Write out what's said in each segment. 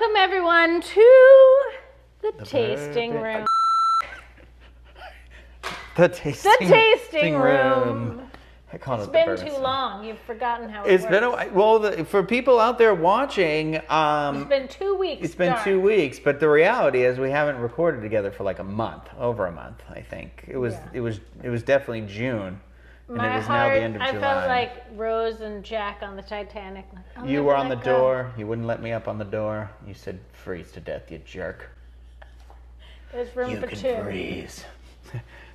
Welcome everyone to the tasting room. The tasting room. I call it It's the been Bourbon too Study. long. You've forgotten how it It's works. been for people out there watching. It's been 2 weeks. It's been 2 weeks, but the reality is we haven't recorded together for like a month, over a month. I think it was definitely June, and My it is heart, now the end of July. I felt like Rose and Jack on the Titanic. Like, You were on the door. You wouldn't let me up on the door. You said, "Freeze to death, you jerk." There's room for two. You can freeze.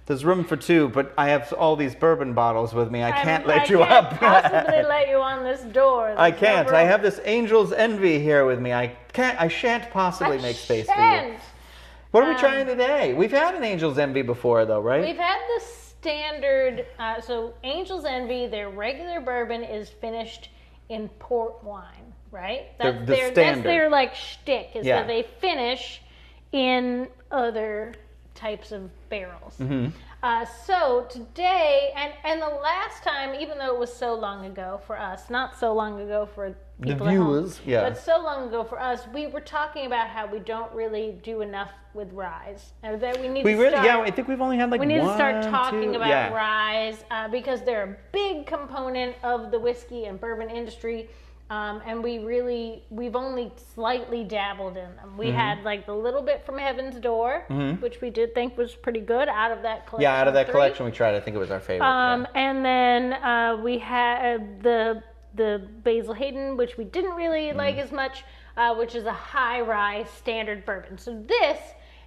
There's room for two, but I have all these bourbon bottles with me. I can't let you up. I can't possibly let you on this door. I can't. I have this Angel's Envy here with me. I shan't possibly make space for you. What are we trying today? We've had an Angel's Envy before, though, right? We've had the standard. So Angel's Envy, their regular bourbon is finished in port wine, right? That's the standard. That's their like shtick. Is Yeah. that they finish in other types of barrels. Mm-hmm. So today, and the last time, even though it was so long ago for us, not so long ago for people The at home, viewers, yeah. but so long ago for us, we were talking about how we don't really do enough with ryes. And that we need to start, yeah, I think we've only had like we need one, to start talking two, about yeah. ryes because they're a big component of the whiskey and bourbon industry. And we've only slightly dabbled in them. We had like the little bit from Heaven's Door, which we did think was pretty good out of that collection. Yeah, out of that 3. collection we tried. I think it was our favorite. Yeah. And then we had the Basil Hayden, which we didn't really like as much, which is a high rye standard bourbon. So this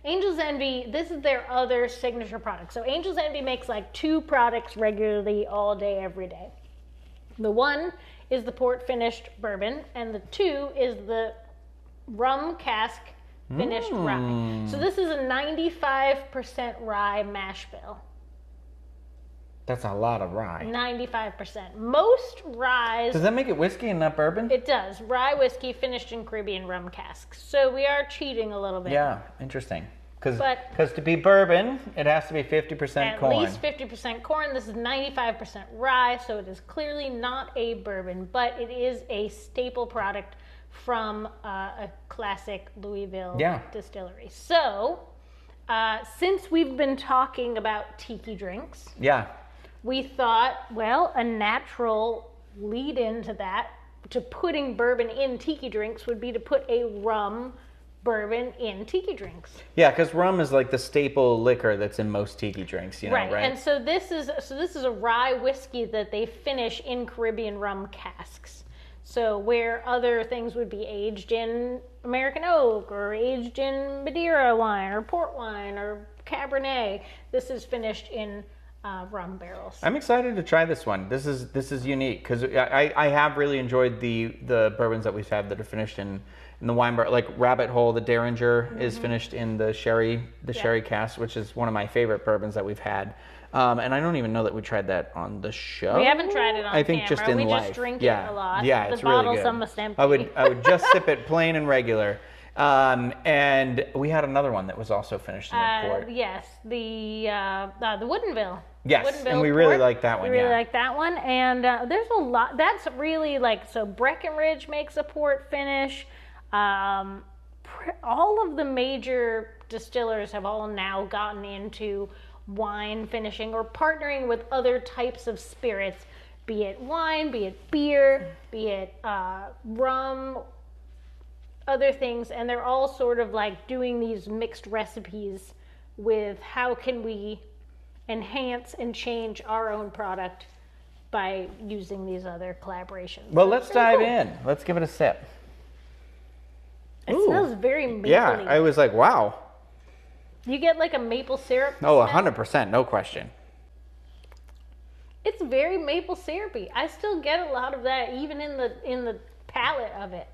Angel's Envy, this is their other signature product. So Angel's Envy makes like 2 products regularly all day, every day. The one is the port finished bourbon, and the 2 is the rum cask finished rye. So this is a 95% rye mash bill. That's a lot of rye. 95%. Most ryes. Does that make it whiskey and not bourbon? It does. Rye whiskey finished in Caribbean rum casks. So we are cheating a little bit. Yeah, interesting. But- Because to be bourbon, it has to be 50% corn. At least 50% corn. This is 95% rye, so it is clearly not a bourbon, but it is a staple product from a classic Louisville distillery. So, since we've been talking about tiki drinks, Yeah. we thought, well, a natural lead into that, to putting bourbon in tiki drinks, would be to put a rum bourbon in tiki drinks. Yeah, because rum is like the staple liquor that's in most tiki drinks, you know, right? And so this is a rye whiskey that they finish in Caribbean rum casks. So where other things would be aged in American oak or aged in Madeira wine or port wine or Cabernet, this is finished in rum barrels. I'm excited to try this one. This is unique because I have really enjoyed the bourbons that we've had that are finished in the wine bar, like Rabbit Hole. The Derringer is finished in the sherry cask, which is one of my favorite bourbons that we've had. And I don't even know that we tried that on the show. We haven't tried it on I think camera. just in we life. just drink yeah. it a lot. Yeah, the it's really bottle's good. almost empty. I would just sip it plain and regular. And we had another one that was also finished in the port. Yes, the Woodinville. Yes, Woodinville and we really port. like that one. We really like that one, and there's a lot. That's really like, so Breckenridge makes a port finish. All of the major distillers have all now gotten into wine finishing or partnering with other types of spirits, be it wine, be it beer, be it rum, other things, and they're all sort of like doing these mixed recipes with how can we enhance and change our own product by using these other collaborations. Well, let's dive cool. in. Let's give it a sip. It smells very mapley. Yeah, I was like, wow. You get like a maple syrup Oh, smell. 100%, no question. It's very maple syrupy. I still get a lot of that even in the palate of it.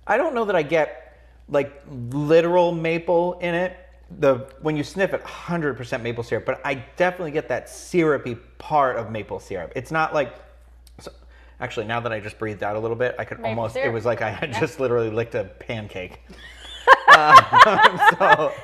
I don't know that I get like literal maple in it. When you sniff it, 100% maple syrup, but I definitely get that syrupy part of maple syrup. It's not like, actually, now that I just breathed out a little bit, I could Maple almost, syrup. it was like I had just literally licked a pancake.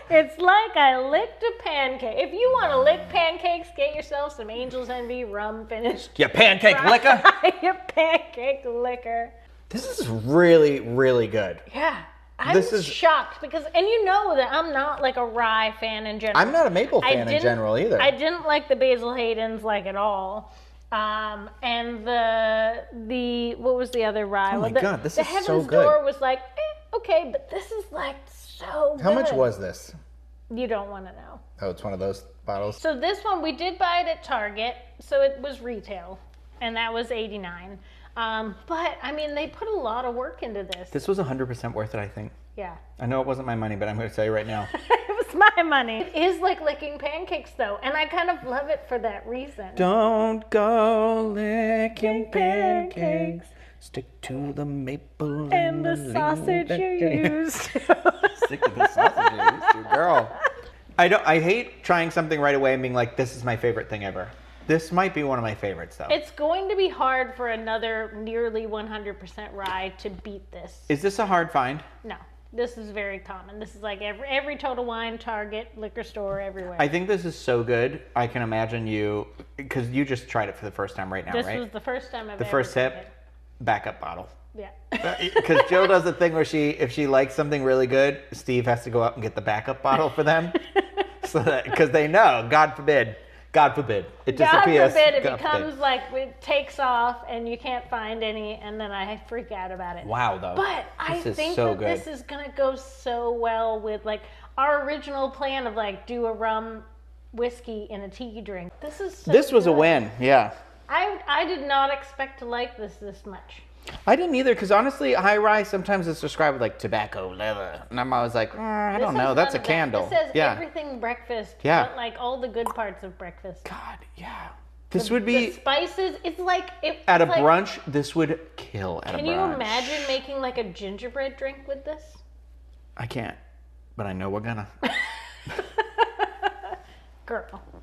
It's like I licked a pancake. If you want to lick pancakes, get yourself some Angel's Envy rum finished. You pancake liquor? You pancake liquor. This is really, really good. Yeah. I'm shocked because, and you know that I'm not like a rye fan in general. I'm not a maple fan in general either. I didn't like the Basil Hayden's like at all. And the what was the other rye? Oh my God, this is so good. The Heaven's Door was like, okay, but this is like so good. How much was this? You don't want to know. Oh, it's one of those bottles? So this one, we did buy it at Target, so it was retail, and that was $89. But, I mean, they put a lot of work into this. This was 100% worth it, I think. Yeah. I know it wasn't my money, but I'm going to tell you right now. It was my money. It is like licking pancakes, though, and I kind of love it for that reason. Don't go licking pancakes. Stick to the maple and the sausage you used. Stick to the sausage you used to, girl. I hate trying something right away and being like, this is my favorite thing ever. This might be one of my favorites, though. It's going to be hard for another nearly 100% rye to beat this. Is this a hard find? No. This is very common. This is like every Total Wine, Target, liquor store, everywhere. I think this is so good. I can imagine you, because you just tried it for the first time right now, right? This was the first time I've ever tried it. The first sip, backup bottle. Yeah. Because Jill does the thing where if she likes something really good, Steve has to go out and get the backup bottle for them. Because they know, God forbid, it disappears. God forbid it becomes like, it takes off and you can't find any, and then I freak out about it. Wow, though. But I think that this is going to go so well with like our original plan of like do a rum whiskey in a tiki drink. This was a win, yeah. I did not expect to like this much. I didn't either, because honestly, high rye sometimes it's described with like tobacco leather, and I'm always like, I don't know, that's a candle. It says everything breakfast, but like all the good parts of breakfast. God, yeah. This would be the spices. It's like at a brunch. This would kill at a brunch. Can you imagine making like a gingerbread drink with this? I can't, but I know we're gonna.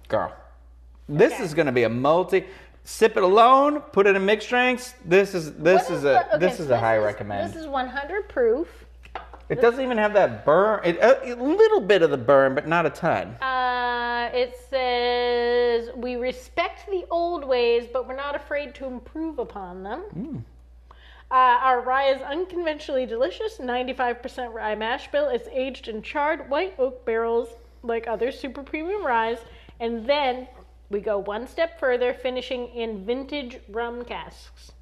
Girl. This is gonna be a multi. Sip it alone, put it in mixed drinks. This is a high recommend. This is 100 proof. It doesn't even have that burn. A little bit of the burn, but not a ton. It says, we respect the old ways, but we're not afraid to improve upon them. Our rye is unconventionally delicious. 95% rye mash bill. It's aged in charred white oak barrels like other super premium ryes. And then we go one step further, finishing in vintage rum casks.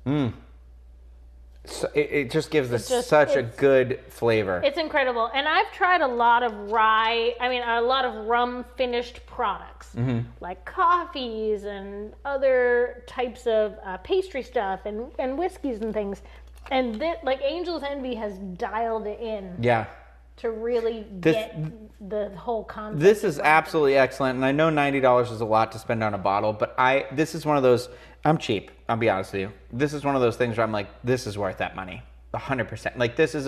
So it just gives us such a good flavor. It's incredible. And I've tried a lot of a lot of rum finished products, like coffees and other types of pastry stuff and whiskeys and things. And like Angel's Envy has dialed it in. Yeah. To really get the whole concept. This is absolutely excellent, and I know $90 is a lot to spend on a bottle, but this is one of those. I'm cheap. I'll be honest with you. This is one of those things where I'm like, this is worth that money, 100%. Like this is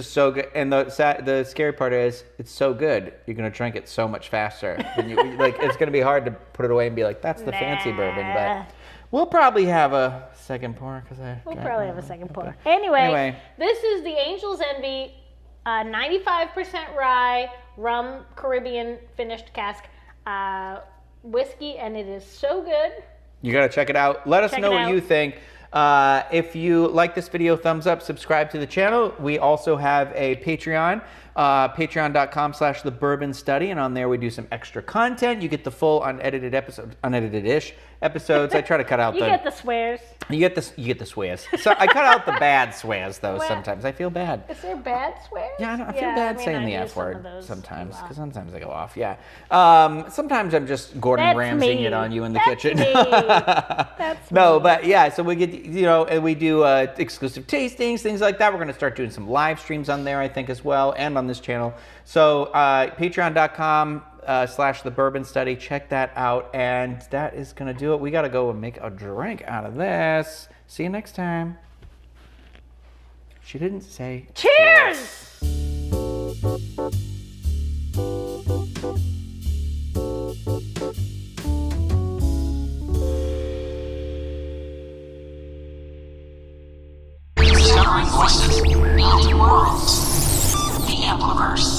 so good, and the scary part is it's so good. You're gonna drink it so much faster. Than it's gonna be hard to put it away and be like, that's the fancy bourbon, but. We'll probably have a second pour Anyway, this is the Angel's Envy. 95% rye, rum, Caribbean finished cask whiskey, and it is so good. You got to check it out. Let us know what you think. If you like this video, thumbs up, subscribe to the channel. We also have a Patreon, patreon.com/The Bourbon Study, and on there we do some extra content. You get the full unedited-ish episodes. I try to cut out You get the swears. You get the swears. So I cut out the bad swears though. Sometimes I feel bad. Is there bad swears? Yeah, I feel bad saying the F word sometimes, because sometimes I go off. Yeah. Sometimes I'm just Gordon Ramsaying it on you in the kitchen. That's no, but yeah. So we get and we do exclusive tastings, things like that. We're gonna start doing some live streams on there, I think, as well, and on this channel. So patreon.com/The Bourbon Study. Check that out, and that is gonna do it. We gotta go and make a drink out of this. See you next time. She didn't say cheers. Discovering voices, building worlds. The Ampliverse.